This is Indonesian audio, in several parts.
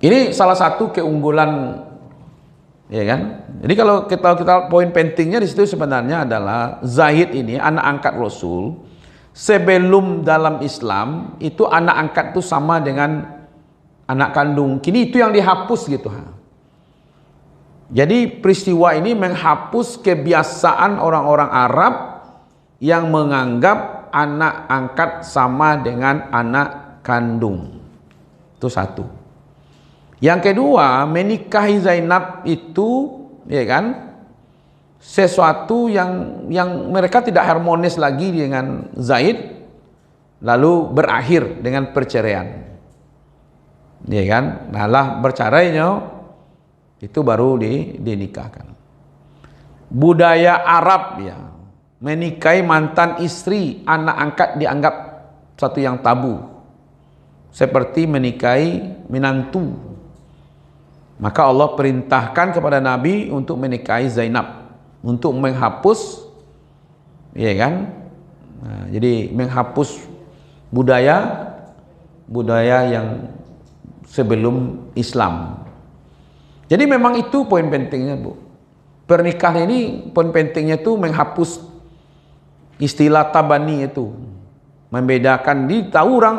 Ini salah satu keunggulan, ya kan? Jadi kalau kita poin pentingnya di situ sebenarnya adalah Zaid ini anak angkat Rasul. Sebelum dalam Islam itu anak angkat itu sama dengan anak kandung. Kini itu yang dihapus gitu. Jadi peristiwa ini menghapus kebiasaan orang-orang Arab yang menganggap anak angkat sama dengan anak kandung. Itu satu. Yang kedua, menikahi Zainab itu, ya kan, sesuatu yang mereka tidak harmonis lagi dengan Zaid, lalu berakhir dengan perceraian, ya kan. Nah lah bercerainya itu baru dinikahkan. Budaya Arab ya, menikahi mantan istri anak angkat dianggap satu yang tabu, seperti menikahi menantu. Maka Allah perintahkan kepada Nabi untuk menikahi Zainab, untuk menghapus, ya kan. Nah, jadi menghapus budaya yang sebelum Islam. Jadi memang itu poin pentingnya, Bu. Pernikahan ini poin pentingnya itu menghapus istilah tabani itu, membedakan. Di tahu orang,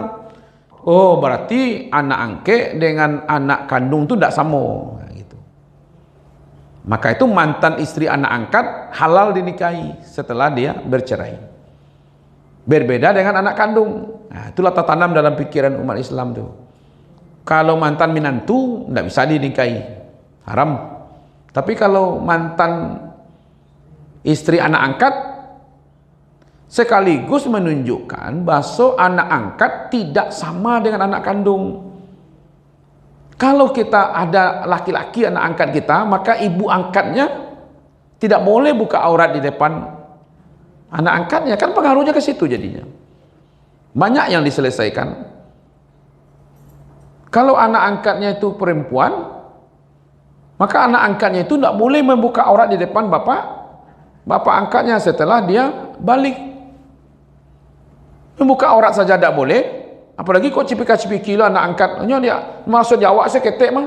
oh berarti anak angke dengan anak kandung itu tidak sama. Maka itu mantan istri anak angkat halal dinikahi setelah dia bercerai. Berbeda dengan anak kandung. Nah, itulah tertanam dalam pikiran umat Islam tuh. Kalau mantan menantu tidak bisa dinikahi, haram. Tapi kalau mantan istri anak angkat sekaligus menunjukkan bahwa anak angkat tidak sama dengan anak kandung. Kalau kita ada laki-laki anak angkat kita, maka ibu angkatnya tidak boleh buka aurat di depan anak angkatnya, kan pengaruhnya ke situ jadinya. Banyak yang diselesaikan. Kalau anak angkatnya itu perempuan, maka anak angkatnya itu tidak boleh membuka aurat di depan bapak angkatnya setelah dia balik. Membuka aurat saja tidak boleh. Apalagi kok cipika-cipiki lah anak angkatnya, dia masuk Jawa saya ketek mah.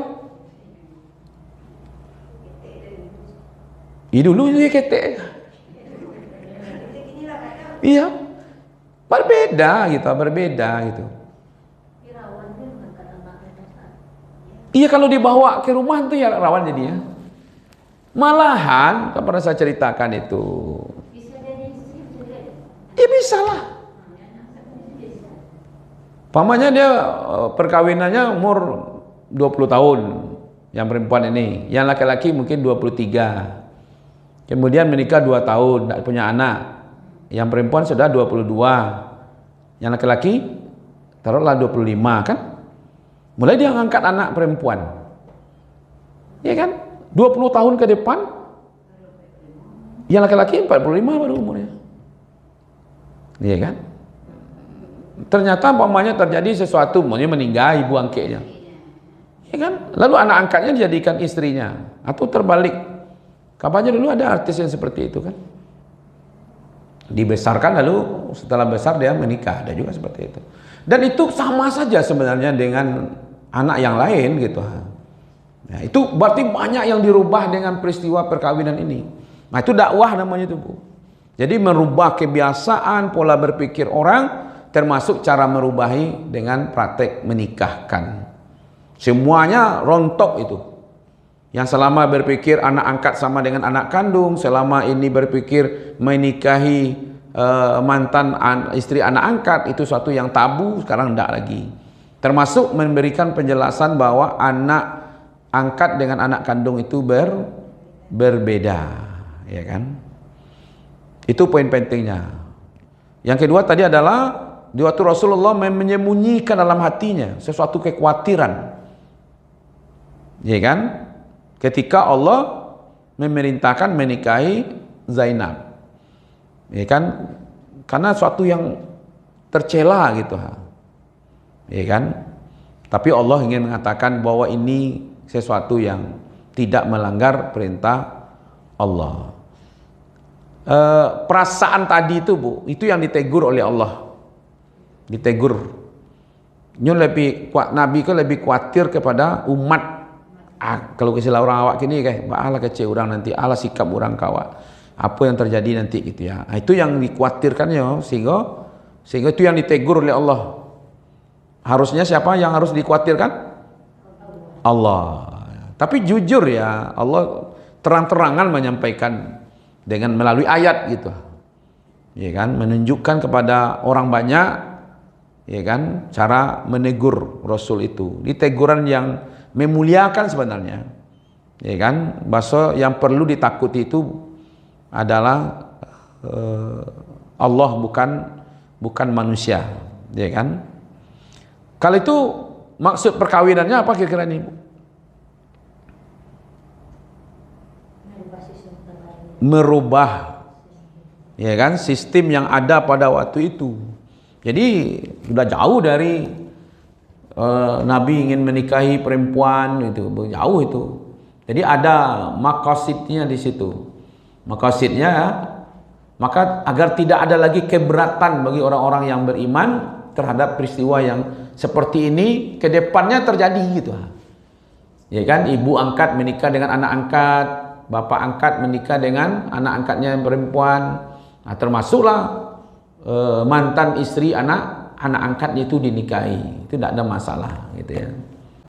Dulu dia ketek. Iya. Berbeda gitu. Iya, kalau dibawa ke rumah itu ya rawan jadinya. Malahan, pernah saya ceritakan itu. Iya bisa lah. Pamannya dia perkawinannya umur 20 tahun yang perempuan ini, yang laki-laki mungkin 23. Kemudian menikah 2 tahun, tidak punya anak. Yang perempuan sudah 22. Yang laki-laki taruhlah 25 kan. Mulai dia ngangkat anak perempuan. Ya kan? 20 tahun ke depan yang laki-laki 45 baru umurnya. Iya kan? Ternyata pamannya terjadi sesuatu, maunya meninggal ibu angkatnya, ya kan? Lalu anak angkatnya dijadikan istrinya, atau terbalik. Kapannya dulu ada artis yang seperti itu kan, dibesarkan lalu setelah besar dia menikah, ada juga seperti itu. Dan itu sama saja sebenarnya dengan anak yang lain gitu. Nah, itu berarti banyak yang dirubah dengan peristiwa perkawinan ini. Nah, itu dakwah namanya itu, Bu. Jadi merubah kebiasaan pola berpikir orang, termasuk cara merubahi dengan praktek menikahkan. Semuanya rontok itu. Yang selama berpikir anak angkat sama dengan anak kandung, selama ini berpikir menikahi mantan istri anak angkat itu suatu yang tabu, sekarang tidak lagi. Termasuk memberikan penjelasan bahwa anak angkat dengan anak kandung itu berbeda, ya kan? Itu poin pentingnya. Yang kedua tadi adalah di waktu Rasulullah menyembunyikan dalam hatinya sesuatu kekhawatiran, ya kan? Ketika Allah memerintahkan menikahi Zainab, ya kan? Karena suatu yang tercela gitu, ya kan? Tapi Allah ingin mengatakan bahwa ini sesuatu yang tidak melanggar perintah Allah. Perasaan tadi itu, Bu, itu yang ditegur oleh Allah. Ditegur, Nyo lebih kuat, Nabi ke lebih khawatir kepada umat. Kalau kesilah orang awak kini Allah kecil orang nanti, Allah sikap orang kawak, apa yang terjadi nanti gitu ya. Itu yang dikhawatirkan ya, sehingga itu yang ditegur oleh Allah. Harusnya siapa yang harus dikhawatirkan? Allah. Tapi jujur ya, Allah terang-terangan menyampaikan dengan melalui ayat gitu, ya kan, menunjukkan kepada orang banyak, ya kan, cara menegur Rasul itu. Di teguran yang memuliakan sebenarnya, ya kan. Bahasa yang perlu ditakuti itu adalah Allah, bukan manusia, ya kan. Kalau itu maksud perkawinannya apa kira-kira ini, Bu? Merubah, ya kan, sistem yang ada pada waktu itu. Jadi sudah jauh dari Nabi ingin menikahi perempuan itu, jauh itu. Jadi ada maqasidnya di situ. Maqasidnya, maka agar tidak ada lagi keberatan bagi orang-orang yang beriman terhadap peristiwa yang seperti ini ke depannya terjadi gitu. Ya kan, ibu angkat menikah dengan anak angkat, bapak angkat menikah dengan anak angkatnya yang perempuan. Nah, termasuklah mantan istri anak angkatnya itu dinikahi. Itu tidak ada masalah gitu ya.